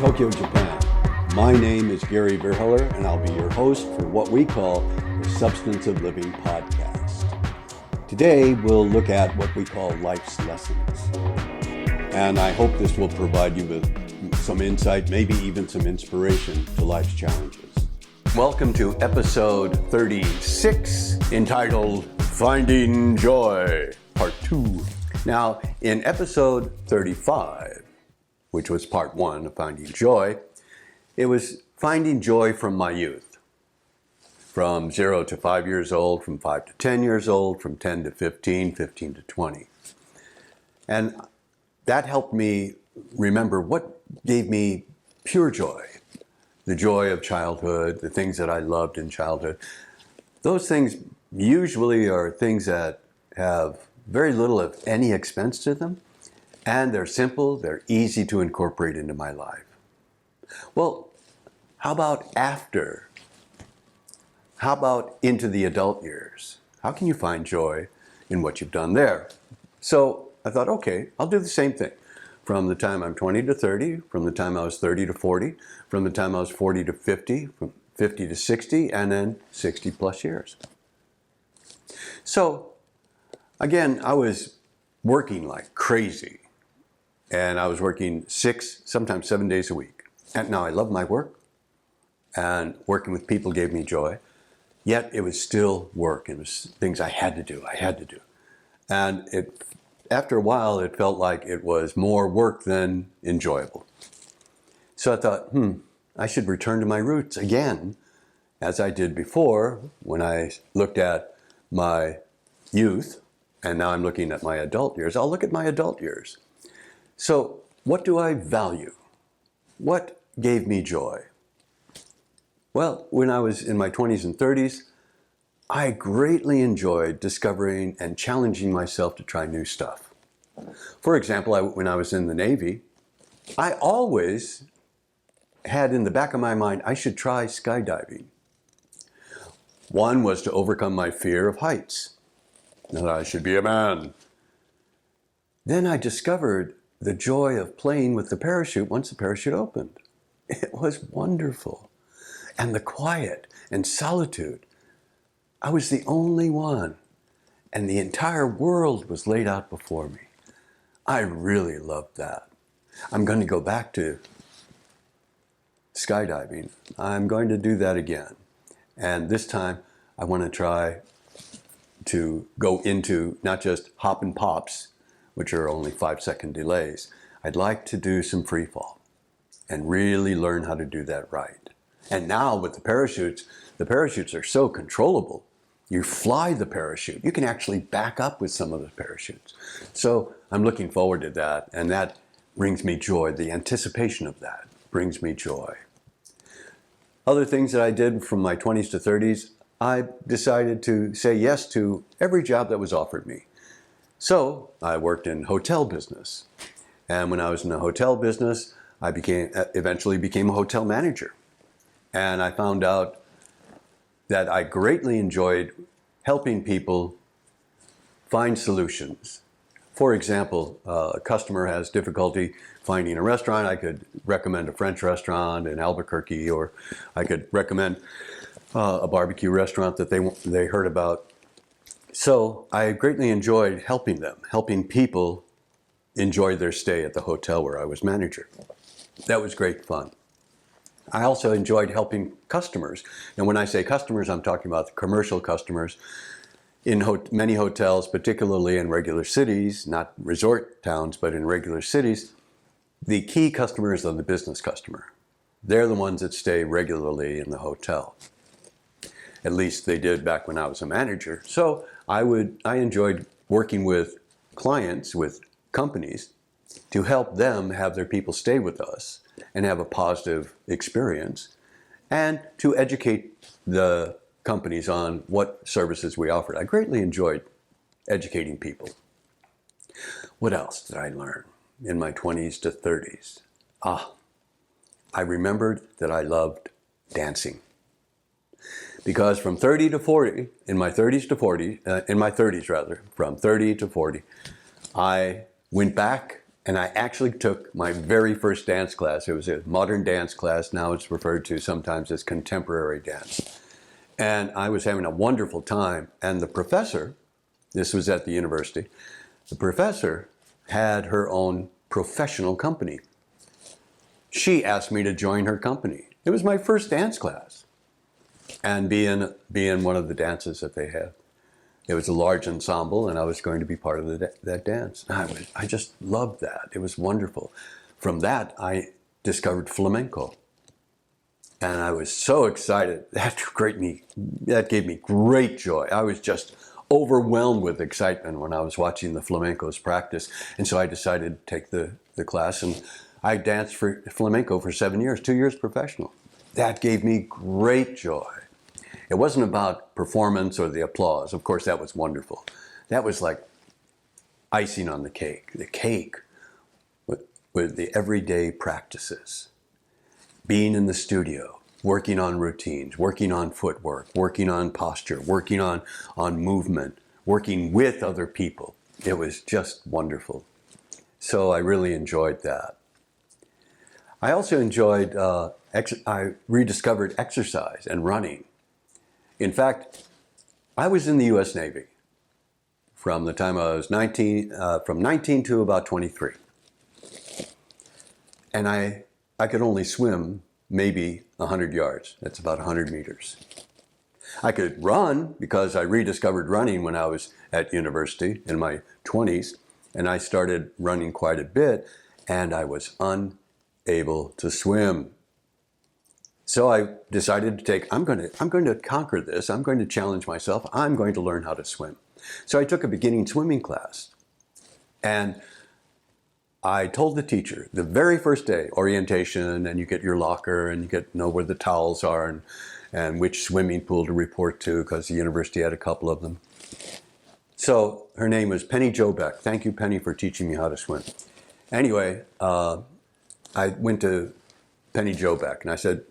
Tokyo, Japan. My name is Gary Verheller, and I'll be your host for what we call the Substance of Living podcast. Today, we'll look at what we call life's lessons. And I hope this will provide you with some insight, maybe even some inspiration to life's challenges. Welcome to episode 36, entitled Finding Joy, Part 2. Now, in episode 35, which was part 1 of Finding Joy, it was finding joy from my youth. From 0 to 5 years old, from 5 to 10 years old, from 10 to 15, 15 to 20. And that helped me remember what gave me pure joy. The joy of childhood, the things that I loved in childhood. Those things usually are things that have very little, if any, expense to them. And they're simple, they're easy to incorporate into my life. Well, how about after? How about into the adult years? How can you find joy in what you've done there? So I thought, okay, I'll do the same thing. From the time I'm 20 to 30, from the time I was 30 to 40, from the time I was 40 to 50, from 50 to 60, and then 60 plus years. So, again, I was working like crazy. And I was working 6, sometimes 7 days a week. And now I love my work, and working with people gave me joy. Yet it was still work. It was things I had to do. And after a while, it felt like it was more work than enjoyable. So I thought, I should return to my roots again, as I did before when I looked at my youth, and now I'm looking at my adult years. I'll look at my adult years. So, what do I value? What gave me joy? Well, when I was in my 20s and 30s, I greatly enjoyed discovering and challenging myself to try new stuff. For example, when I was in the Navy, I always had in the back of my mind, I should try skydiving. One was to overcome my fear of heights, that I should be a man. Then I discovered the joy of playing with the parachute once the parachute opened. It was wonderful. And the quiet and solitude. I was the only one, and the entire world was laid out before me. I really loved that. I'm going to go back to skydiving. I'm going to do that again. And this time, I want to try to go into not just hop and pops, which are only 5-second delays. I'd like to do some freefall and really learn how to do that right. And now with the parachutes are so controllable. You fly the parachute. You can actually back up with some of the parachutes. So I'm looking forward to that, and that brings me joy. The anticipation of that brings me joy. Other things that I did from my 20s to 30s, I decided to say yes to every job that was offered me. So I worked in hotel business. And when I was in the hotel business, I eventually became a hotel manager. And I found out that I greatly enjoyed helping people find solutions. For example, a customer has difficulty finding a restaurant. I could recommend a French restaurant in Albuquerque, or I could recommend a barbecue restaurant that they heard about. So I greatly enjoyed helping them, helping people enjoy their stay at the hotel where I was manager. That was great fun. I also enjoyed helping customers. And when I say customers, I'm talking about the commercial customers in many hotels, particularly in regular cities, not resort towns, but in regular cities. The key customers are the business customer. They're the ones that stay regularly in the hotel. At least they did back when I was a manager. So I enjoyed working with clients, with companies, to help them have their people stay with us and have a positive experience, and to educate the companies on what services we offered. I greatly enjoyed educating people. What else did I learn in my 20s to 30s? I remembered that I loved dancing. Because from 30 to 40, in my 30s, from 30 to 40, I went back And I actually took my very first dance class. It was a modern dance class. Now it's referred to sometimes as contemporary dance. And I was having a wonderful time. And the professor, this was at the university, the professor had her own professional company. She asked me to join her company. It was my first dance class and be in one of the dances that they had. It was a large ensemble, and I was going to be part of that dance. I just loved that. It was wonderful. From that, I discovered flamenco. And I was so excited. That gave me great joy. I was just overwhelmed with excitement when I was watching the flamencos practice. And so I decided to take the class, and I danced for flamenco for 7 years, 2 years professional. That gave me great joy. It wasn't about performance or the applause. Of course, that was wonderful. That was like icing on the cake. The cake with the everyday practices. Being in the studio, working on routines, working on footwork, working on posture, working on movement, working with other people. It was just wonderful. So I really enjoyed that. I also enjoyed, I rediscovered exercise and running. In fact, I was in the U.S. Navy from the time I was 19, from 19 to about 23. And I could only swim maybe 100 yards. That's about 100 meters. I could run because I rediscovered running when I was at university in my 20s, and I started running quite a bit, and I was unable to swim. So I decided to I'm going to conquer this. I'm going to challenge myself. I'm going to learn how to swim. So I took a beginning swimming class. And I told the teacher the very first day, orientation, and you get your locker, and you know where the towels are, and which swimming pool to report to, because the university had a couple of them. So her name was Penny Jobeck. Thank you, Penny, for teaching me how to swim. Anyway, I went to Penny Jobeck, and I said,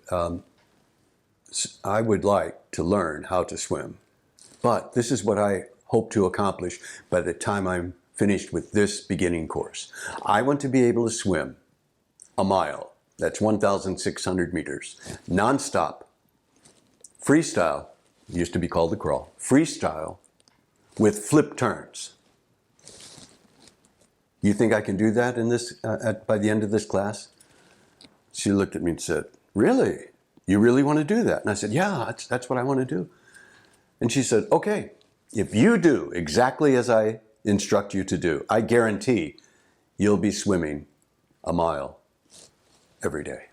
I would like to learn how to swim, but this is what I hope to accomplish by the time I'm finished with this beginning course. I want to be able to swim a mile, that's 1,600 meters, nonstop, freestyle, used to be called the crawl, freestyle with flip turns. You think I can do that in this by the end of this class? She looked at me and said, really? You really want to do that? And I said, yeah, that's what I want to do. And she said, okay, if you do exactly as I instruct you to do, I guarantee you'll be swimming a mile every day.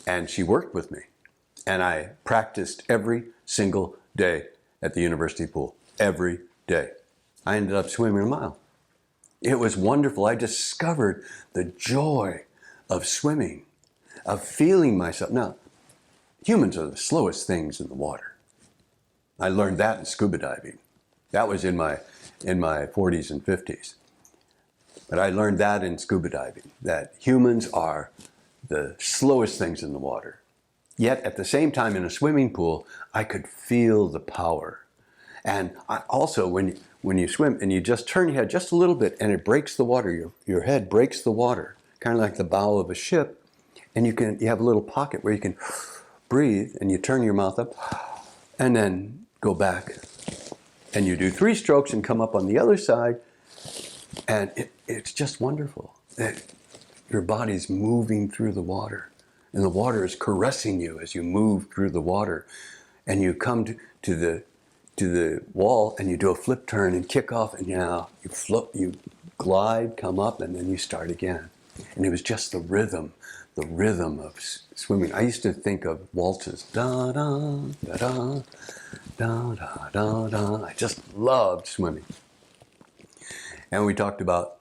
And she worked with me. And I practiced every single day at the university pool, every day. I ended up swimming a mile. It was wonderful. I discovered the joy of swimming, of feeling myself. Now, humans are the slowest things in the water. I learned that in scuba diving. That was in my 40s and 50s. But I learned that in scuba diving, that humans are the slowest things in the water. Yet at the same time in a swimming pool, I could feel the power. And also when you swim and you just turn your head just a little bit and it breaks the water, your head breaks the water, kind of like the bow of a ship, and you have a little pocket where you can breathe, and you turn your mouth up and then go back, and you do 3 strokes and come up on the other side, and it's just wonderful. Your body's moving through the water, and the water is caressing you as you move through the water, and you come to the wall and you do a flip turn and kick off, and now you float, you glide, come up, and then you start again. And it was just the rhythm of swimming. I used to think of waltzes, da da da da da da da da. I just loved swimming. And we talked about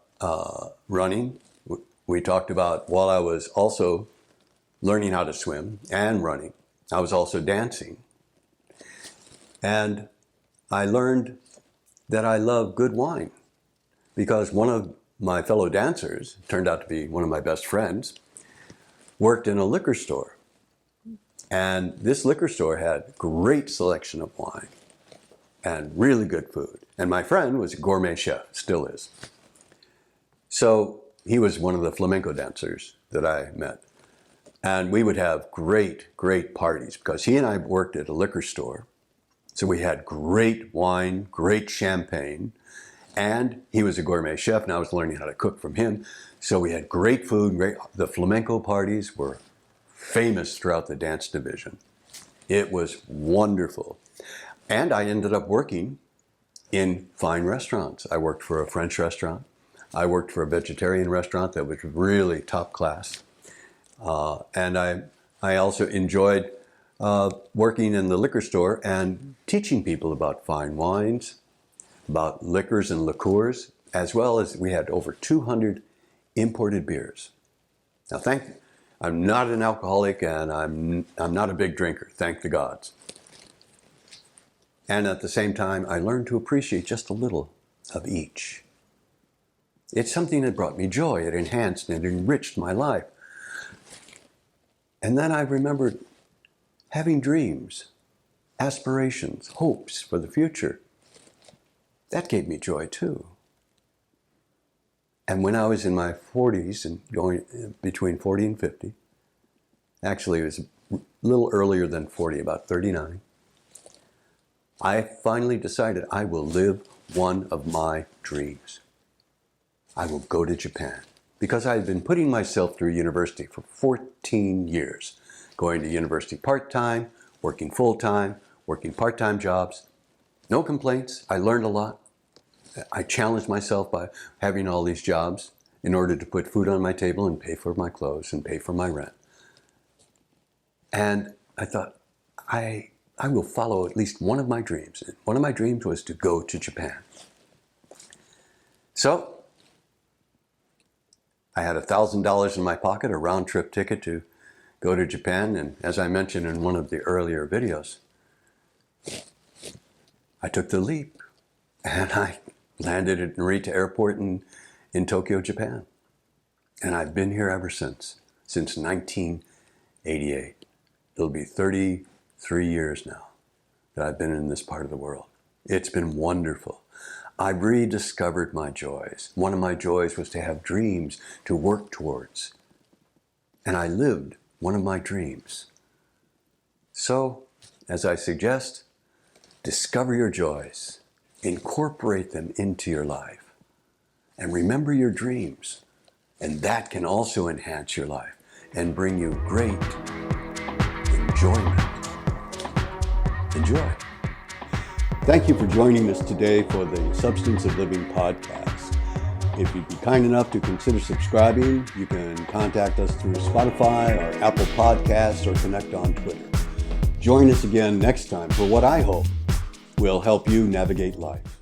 running. We talked about, while I was also learning how to swim and running, I was also dancing. And I learned that I love good wine, because one of my fellow dancers, turned out to be one of my best friends, worked in a liquor store. And this liquor store had great selection of wine and really good food. And my friend was a gourmet chef, still is. So he was one of the flamenco dancers that I met. And we would have great, great parties because he and I worked at a liquor store. So we had great wine, great champagne, and he was a gourmet chef and I was learning how to cook from him. So we had great food, the flamenco parties were famous throughout the dance division. It was wonderful. And I ended up working in fine restaurants. I worked for a French restaurant. I worked for a vegetarian restaurant that was really top class. And I also enjoyed working in the liquor store and teaching people about fine wines, about liquors and liqueurs, as well as we had over 200 imported beers. Now, I'm not an alcoholic and I'm not a big drinker, thank the gods. And at the same time, I learned to appreciate just a little of each. It's something that brought me joy. It enhanced and enriched my life. And then I remembered having dreams, aspirations, hopes for the future. That gave me joy too. And when I was in my 40s and going between 40 and 50, actually it was a little earlier than 40, about 39, I finally decided I will live one of my dreams. I will go to Japan because I had been putting myself through university for 14 years, going to university part-time, working full-time, working part-time jobs. No complaints. I learned a lot. I challenged myself by having all these jobs in order to put food on my table and pay for my clothes and pay for my rent. And I thought, I will follow at least one of my dreams. And one of my dreams was to go to Japan. So I had $1,000 in my pocket, a round-trip ticket to go to Japan. And as I mentioned in one of the earlier videos, I took the leap and I landed at Narita Airport in Tokyo, Japan. And I've been here ever since 1988. It'll be 33 years now that I've been in this part of the world. It's been wonderful. I've rediscovered my joys. One of my joys was to have dreams to work towards. And I lived one of my dreams. So, as I suggest, discover your joys. Incorporate them into your life. And remember your dreams. And that can also enhance your life and bring you great enjoyment. Enjoy. Thank you for joining us today for the Substance of Living podcast. If you'd be kind enough to consider subscribing, you can contact us through Spotify or Apple Podcasts or connect on Twitter. Join us again next time for what I hope will help you navigate life.